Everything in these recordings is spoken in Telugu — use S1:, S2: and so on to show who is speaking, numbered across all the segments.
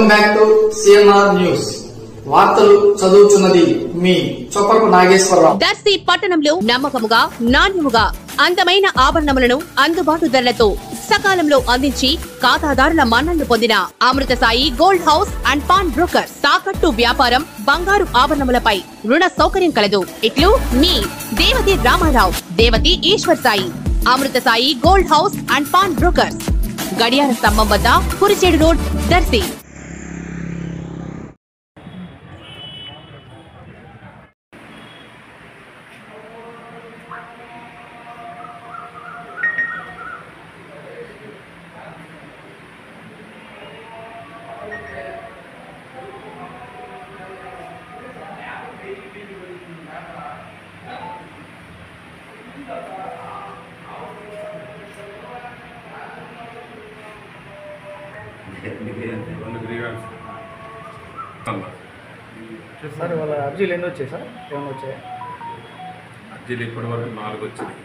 S1: Welcome back to CMR news. వార్తలు చదువుతున్నది మీ చొప్పకు నాగేశ్వరరావు.
S2: దర్శి పట్టణంలో నమ్మకముగా నాణ్యముగా అందమైన ఆభరణములను అందుబాటు ధరలతో సకాలంలో అందించి ఖాతాదారుల మన్ననలు పొందిన Amrutha Sai gold house and pawn brokers. తాకట్టు వ్యాపారం, బంగారు ఆభరణములపై రుణ సౌకర్యం కలదు. ఇట్లు మీ Devathi Ramarao, Devathi Eshwar Sai. Amrutha Sai gold house and pawn brokers, గడియార స్తంభం వద్ద, కురిచేడు రోడ్, దర్శి.
S3: సార్ వాళ్ళ అర్జీలు ఎన్ని వచ్చాయి సార్? ఏమైనా వచ్చాయి?
S4: అర్జీలు ఇప్పటి వరకు 4 వచ్చినాయి.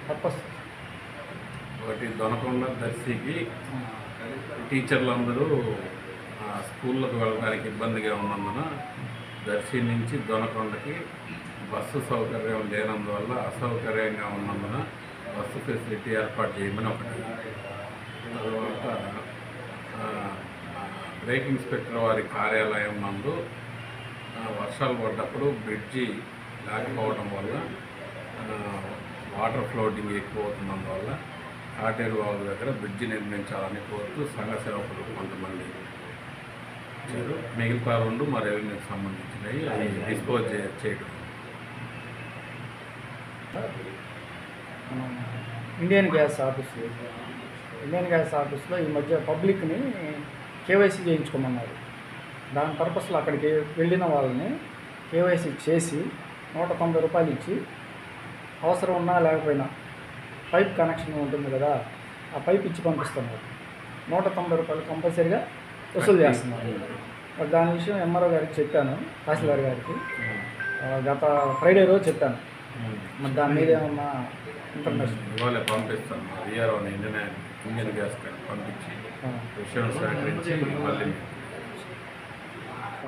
S3: పర్పస్
S4: ఒకటి దొనకొండ దర్శికి టీచర్లందరూ స్కూళ్ళకు వెళ్ళడానికి ఇబ్బందిగా ఉన్నందున దర్శి నుంచి దొనకొండకి బస్సు సౌకర్యం లేనందువల్ల అసౌకర్యంగా ఉన్నందున బస్సు ఫెసిలిటీ ఏర్పాటు చేయమని ఒకటి. తర్వాత బ్రేక్ ఇన్స్పెక్టర్ వారి కార్యాలయం నందు వర్షాలు పడ్డప్పుడు బ్రిడ్జి లేకపోవడం వల్ల వాటర్ ఫ్లోటింగ్ ఎక్కువ అవుతున్నందువల్ల కాటేరు వాగు దగ్గర బ్రిడ్జి నిర్మించాలని కోరుతూ సంఘ సేవకులు కొంతమంది వచ్చారు. మిగతా 2 మా రెవెన్యూకి సంబంధించినవి అవి డిస్పోజ్ చేయడం.
S3: ఇండియన్ గ్యాస్ ఆఫీస్లో ఈ మధ్య పబ్లిక్ని కేవైసీ చేయించుకోమన్నారు. దాని పర్పస్లో అక్కడికి వెళ్ళిన వాళ్ళని కేవైసీ చేసి 190 రూపాయలు ఇచ్చి అవసరం ఉన్నా లేకపోయినా పైప్ కనెక్షన్ ఉంటుంది కదా, ఆ పైప్ ఇచ్చి పంపిస్తున్నారు. 190 రూపాయలు కంపల్సరీగా వసూలు చేస్తున్నారు. మరి దాని విషయం ఎంఆర్ఓ గారికి చెప్పాను, తహసీల్దార్ గారికి గత ఫ్రైడే రోజు చెప్పాను. మరి దాని మీద ఏమన్నా ఇన్ఫర్మేషన్
S4: ఇవాళ పంపిస్తాను. ఇండియన్ గ్యాస్ పంపించి విషయం సేకరించి మళ్ళీ